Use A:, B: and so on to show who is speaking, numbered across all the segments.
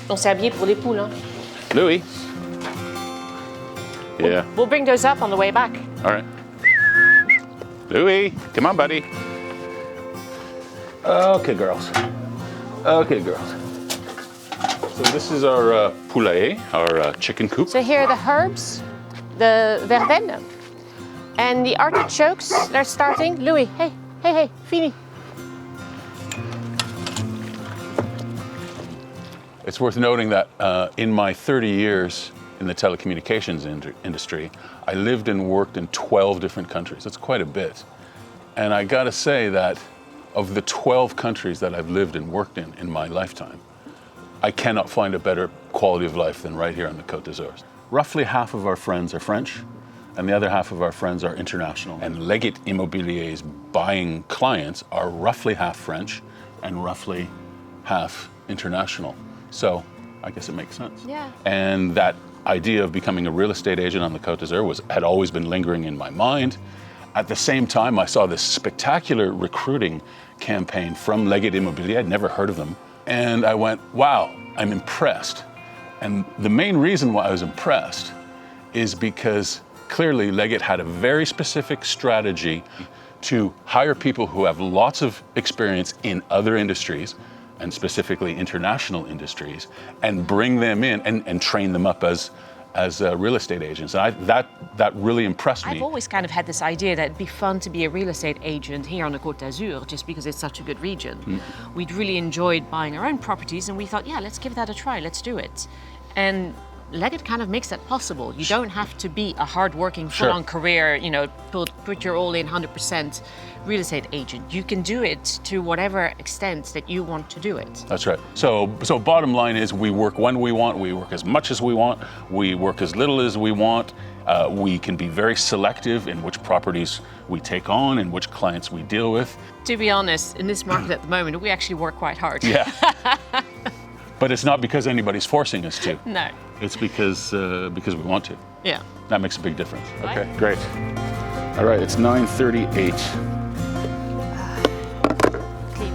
A: on s'est habillé pour les poules, hein?
B: Louis. Yeah.
A: We'll bring those up on the way back.
B: All right. Louis, come on, buddy. Okay, girls. Okay, girls. So this is our poulailler, our chicken coop.
A: So here are the herbs, the verveine, and the artichokes. They're starting. Louis, hey, Fini.
B: It's worth noting that in my 30 years in the telecommunications industry, I lived and worked in 12 different countries. That's quite a bit. And I gotta say that of the 12 countries that I've lived and worked in my lifetime, I cannot find a better quality of life than right here on the Côte d'Azur. Roughly half of our friends are French, and the other half of our friends are international. And Leggett Immobilier's buying clients are roughly half French and roughly half international. So I guess it makes sense.
A: Yeah.
B: And that idea of becoming a real estate agent on the Côte d'Azur had always been lingering in my mind. At the same time, I saw this spectacular recruiting campaign from Leggett Immobilier. I'd never heard of them. And I went, wow, I'm impressed. And the main reason why I was impressed is because clearly Leggett had a very specific strategy to hire people who have lots of experience in other industries, and specifically international industries, and bring them in and train them up as real estate agents. And that really impressed me.
A: I've always kind of had this idea that it'd be fun to be a real estate agent here on the Côte d'Azur, just because it's such a good region. We'd really enjoyed buying our own properties, and we thought, yeah, let's give that a try, let's do it. And Leggett kind of makes that possible. You don't have to be a hard-working, full-on career, put your all in 100% real estate agent. You can do it to whatever extent that you want to do it.
B: That's right. So bottom line is we work when we want, we work as much as we want, we work as little as we want. We can be very selective in which properties we take on and which clients we deal with.
A: To be honest, in this market at the moment, we actually work quite hard.
B: Yeah. But it's not because anybody's forcing us to.
A: No.
B: It's because we want to.
A: Yeah.
B: That makes a big difference.
A: Right.
B: Okay, great. All right, it's 9:38.
A: Clean.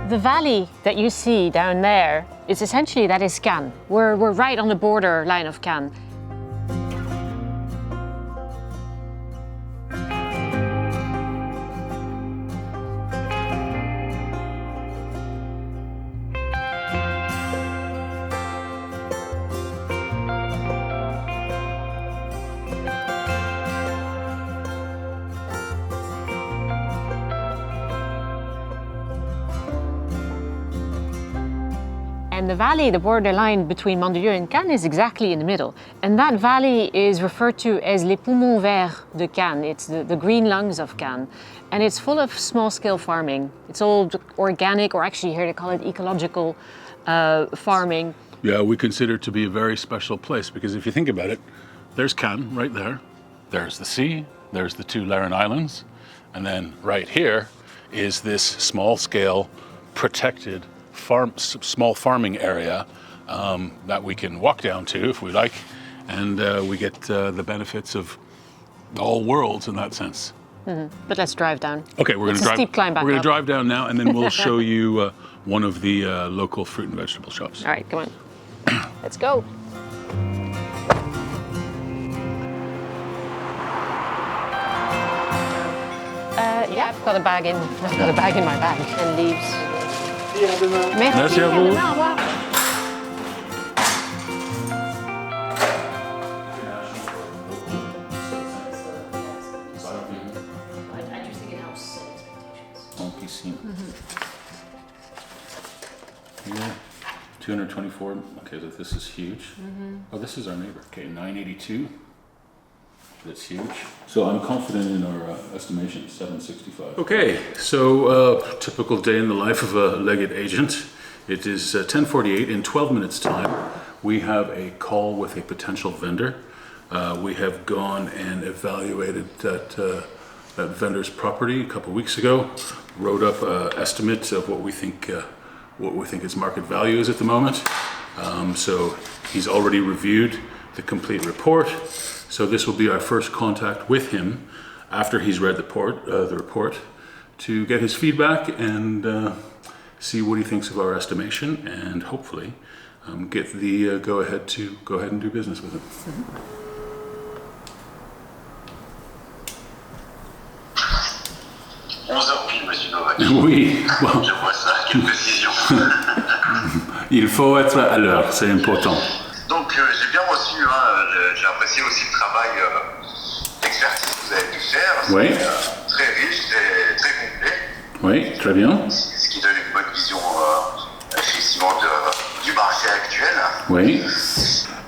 A: The valley that you see down there is essentially, that is Cannes. We're right on the border line of Cannes. And the valley, the borderline between Mandelieu and Cannes, is exactly in the middle. And that valley is referred to as les poumons verts de Cannes. It's the green lungs of Cannes. And it's full of small-scale farming. It's all organic, or actually here they call it ecological farming.
B: Yeah, we consider it to be a very special place because if you think about it, there's Cannes right there. There's the sea, there's the two Laron Islands, and then right here is this small-scale protected small farming area that we can walk down to if we like, and we get the benefits of all worlds in that sense.
A: But let's drive down.
B: Okay, we're going to drive.
A: Steep climb back
B: we're going
A: up.
B: to drive down now, and then we'll show you one of the local fruit and vegetable shops.
A: All right, come on. Let's go. Yeah, I've got a bag in. I've got a bag in my bag and leaves.
B: Merci à vous.
A: Au revoir. I just think it helps set expectations.
B: Yeah, 224. Okay, so this is huge. Oh, this is our neighbor. Okay, 982. That's huge. So I'm confident in our estimation, 765. Okay, so typical day in the life of a Leggett agent. It is 10:48. In 12 minutes time, we have a call with a potential vendor. We have gone and evaluated that vendor's property a couple weeks ago, wrote up an estimate of what we think its market value is at the moment. So he's already reviewed the complete report. So this will be our first contact with him. after he's read the report, to get his feedback and see what he thinks of our estimation, and hopefully get the go-ahead to go ahead and do business with him.
A: Mm-hmm.
C: 11h pile, monsieur Novak.
B: Oui, bon.
C: Je vois ça, quelle précision.
B: Il faut être à l'heure, c'est important.
C: Donc j'ai bien reçu, j'ai apprécié aussi le travail d'expertise que vous avez pu faire.
B: Oui.
C: C'est très riche, très complet.
B: Oui, très bien.
C: Ce qui donne une bonne vision effectivement du marché actuel.
B: Oui.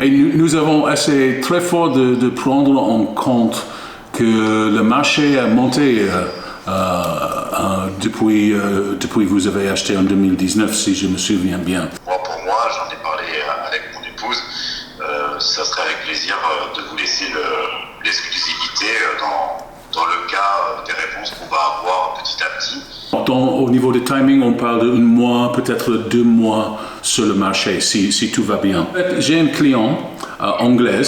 B: Et nous avons essayé très fort de prendre en compte que le marché a monté depuis vous avez acheté en 2019, si je me souviens bien.
C: Pour moi, j'en ai parlé avec mon épouse, ça serait avec plaisir de vous laisser l'exclusivité dans le cas des réponses qu'on va avoir petit à petit.
B: Au niveau du timing, on parle d'un mois, peut-être 2 mois sur le marché, si tout va bien. J'ai un client anglais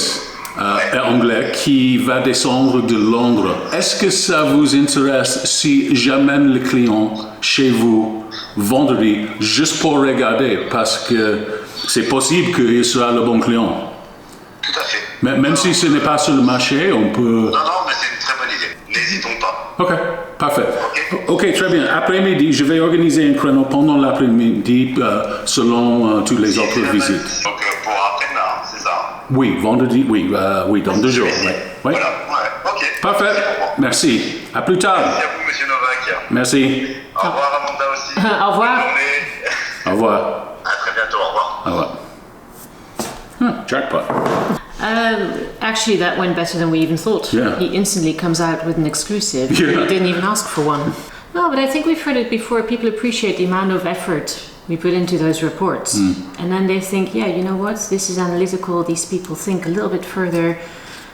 B: qui va descendre de Londres. Est-ce que ça vous intéresse si j'amène le client chez vous vendredi juste pour regarder, parce que c'est possible qu'il sera le bon client?
C: Tout à fait.
B: Mais même si ce n'est pas sur le marché, on peut...
C: Non, mais c'est une très bonne idée. N'hésitons pas.
B: Ok, parfait. Ok, très bien. Après-midi, je vais organiser un créneau pendant l'après-midi selon toutes les autres visites.
C: Donc pour après-demain, c'est ça?
B: Oui, vendredi, oui, dans 2 jours. Oui.
C: Voilà, ouais, ok.
B: Parfait. Merci. À plus tard.
C: Merci à vous, monsieur Novak.
B: Merci.
C: Au revoir, Amanda aussi.
A: Au revoir.
C: Bonne journée.
B: Au revoir.
C: À très bientôt, au revoir.
B: Au revoir. Jackpot.
A: Actually, that went better than we even thought.
B: Yeah.
A: He instantly comes out with an exclusive.
B: Yeah.
A: He didn't even ask for one. No, but I think we've heard it before. People appreciate the amount of effort we put into those reports. And then they think, yeah, you know what? This is analytical. These people think a little bit further.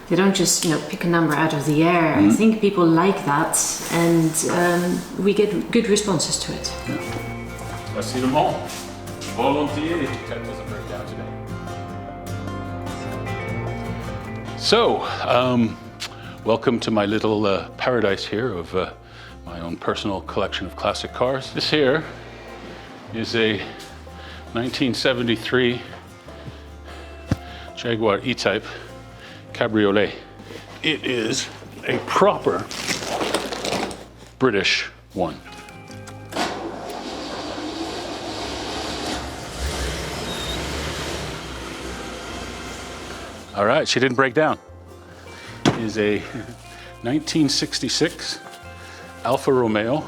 A: They don't just, pick a number out of the air. I think people like that, and we get good responses to it.
B: Facilement. Volontiers. Ted wasn't very down today. So, welcome to my little paradise here of my own personal collection of classic cars. This here is a 1973 Jaguar E-Type Cabriolet. It is a proper British one. All right, she didn't break down. It is a 1966 Alfa Romeo.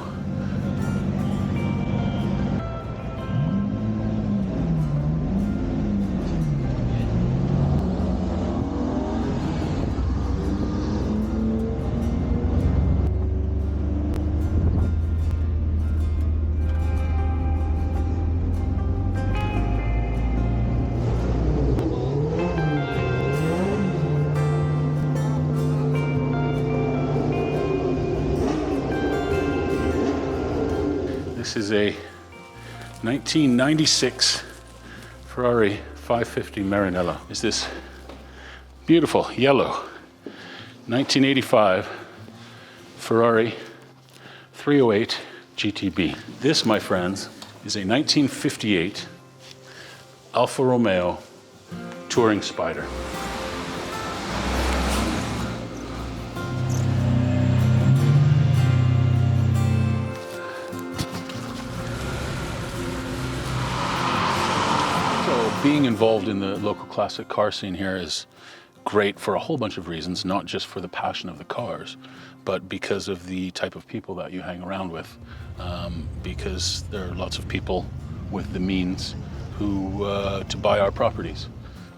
B: This is a 1996 Ferrari 550 Maranello. Is this beautiful yellow 1985 Ferrari 308 GTB. This, my friends, is a 1958 Alfa Romeo Touring Spider. Being involved in the local classic car scene here is great for a whole bunch of reasons, not just for the passion of the cars, but because of the type of people that you hang around with. Because there are lots of people with the means who to buy our properties.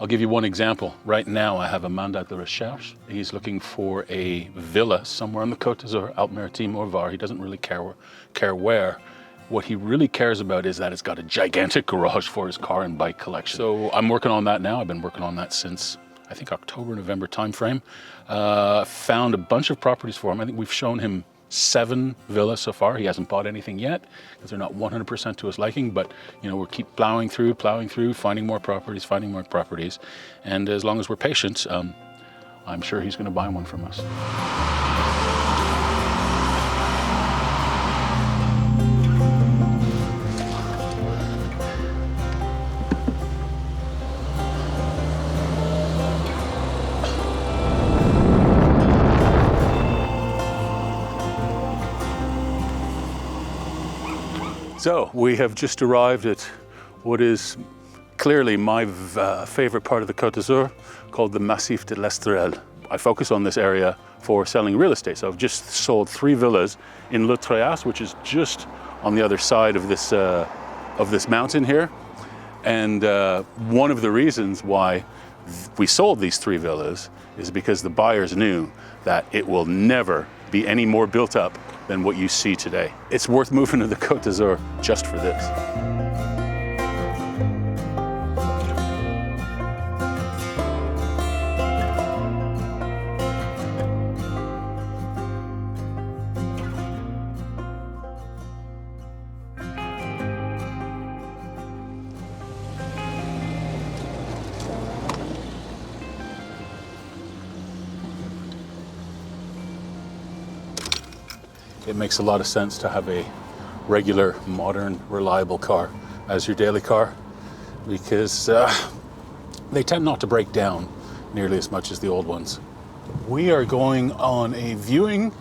B: I'll give you one example. Right now I have a mandat de recherche. He's looking for a villa somewhere on the Côte d'Azur, Alpes-Maritimes or Var. He doesn't really care where. What he really cares about is that it's got a gigantic garage for his car and bike collection. So I'm working on that now. I've been working on that since, I think, October, November timeframe. Found a bunch of properties for him. I think we've shown him 7 villas so far. He hasn't bought anything yet because they're not 100% to his liking, but we'll keep plowing through, finding more properties. And as long as we're patient, I'm sure he's going to buy one from us. So we have just arrived at what is clearly my favorite part of the Côte d'Azur, called the Massif de l'Estrelle. I focus on this area for selling real estate. So I've just sold 3 villas in Le Tréas, which is just on the other side of this mountain here. And one of the reasons why we sold these 3 villas is because the buyers knew that it will never be any more built up than what you see today. It's worth moving to the Côte d'Azur just for this. It makes a lot of sense to have a regular, modern, reliable car as your daily car, because they tend not to break down nearly as much as the old ones. We are going on a viewing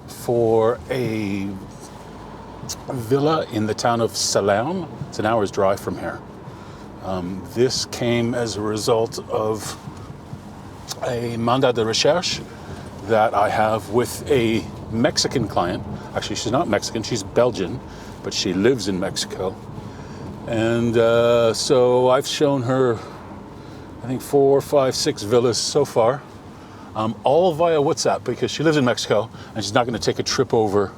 B: for a villa in the town of Salerne. It's an hour's drive from here. This came as a result of a mandat de recherche that I have with a Mexican client. Actually, she's not Mexican, she's Belgian, but she lives in Mexico. And so I've shown her, I think 4, 5, 6 villas so far, all via WhatsApp, because she lives in Mexico and she's not going to take a trip over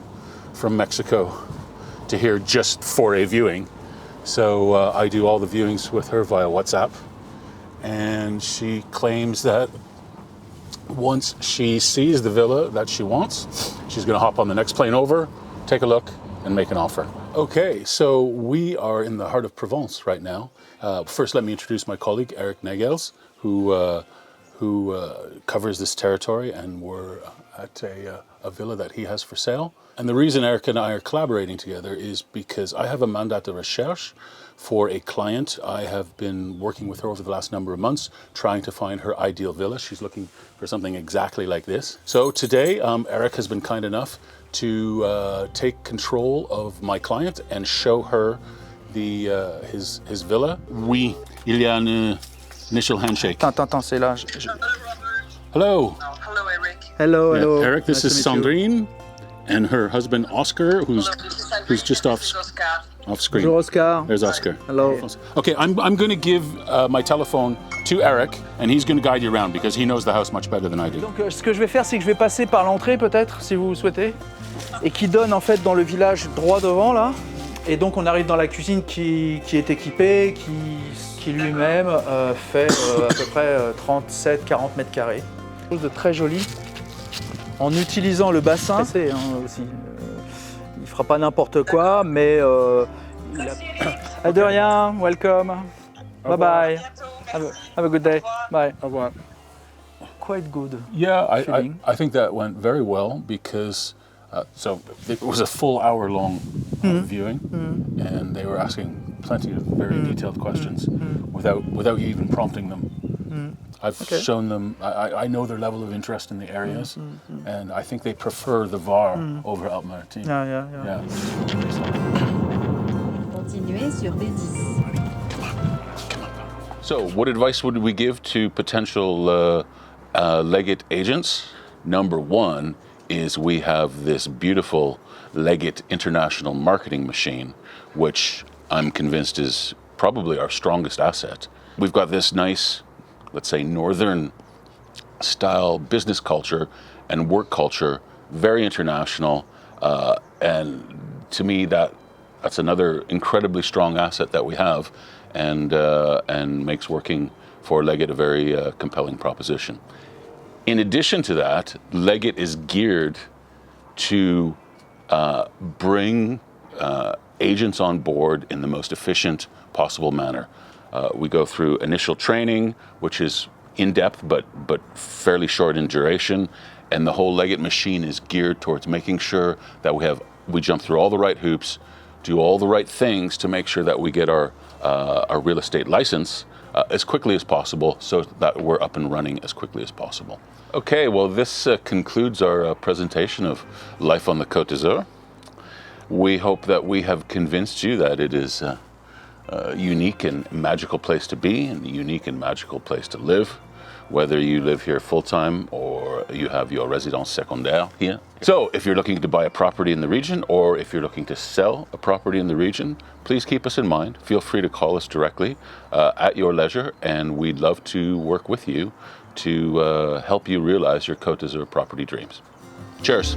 B: from Mexico to here just for a viewing. So I do all the viewings with her via WhatsApp. And she claims that once she sees the villa that she wants, she's going to hop on the next plane over, take a look, and make an offer. Okay, so we are in the heart of Provence right now. First, let me introduce my colleague, Eric Nagels, who covers this territory, and we're at a villa that he has for sale. And the reason Eric and I are collaborating together is because I have a mandat de recherche for a client. I have been working with her over the last number of months, trying to find her ideal villa. She's looking for something exactly like this. So today, Eric has been kind enough to take control of my client and show her his villa. Oui, il y a un initial handshake.
D: Attends, c'est là.
B: Hello.
C: Hello, Eric.
D: Hello,
B: Yeah,
D: hello.
B: Eric, this is Sandrine and her husband Oscar, who's just off screen.
D: Bonjour, Oscar.
B: There's Oscar.
D: Hello.
B: Okay, I'm going to give my telephone to Eric, and he's going to guide you around because he knows the house much better than I do.
D: Donc, ce que je vais faire, c'est que je vais passer par l'entrée, peut-être, si vous souhaitez, et qui donne en fait dans le village droit devant là. Et donc, on arrive dans la cuisine qui est équipée, qui lui-même fait à peu près 37-40 mètres carrés. Quelque chose de très joli. En utilisant le bassin, c'est aussi. Il fera pas n'importe quoi, mais il a... De rien, welcome. Bye bye. Have a good day. Bye. Au revoir. Quite good.
B: Yeah,
D: feeling.
B: I think that went very well because so it was a full hour-long viewing, and they were asking plenty of very detailed questions without you even prompting them. I've shown them, I know their level of interest in the areas, and I think they prefer the Var over Alpes-Maritimes.
D: Yeah.
E: Continuez sur B10.
B: So, what advice would we give to potential Leggett agents? Number one is we have this beautiful Leggett international marketing machine, which I'm convinced is probably our strongest asset. We've got this nice, let's say, northern style business culture and work culture, very international, and to me that's another incredibly strong asset that we have, and makes working for Leggett a very compelling proposition. In addition to that, Leggett is geared to bring agents on board in the most efficient possible manner. We go through initial training, which is in-depth but fairly short in duration, and the whole Leggett machine is geared towards making sure that we jump through all the right hoops, do all the right things to make sure that we get our real estate license as quickly as possible, so that we're up and running as quickly as possible. Okay, well, this concludes our presentation of Life on the Côte d'Azur. We hope that we have convinced you that it is a unique and magical place to be and a unique and magical place to live, whether you live here full-time or you have your résidence secondaire here. So if you're looking to buy a property in the region or if you're looking to sell a property in the region, please keep us in mind. Feel free to call us directly at your leisure, and we'd love to work with you to help you realize your Côte d'Azur property dreams. Cheers.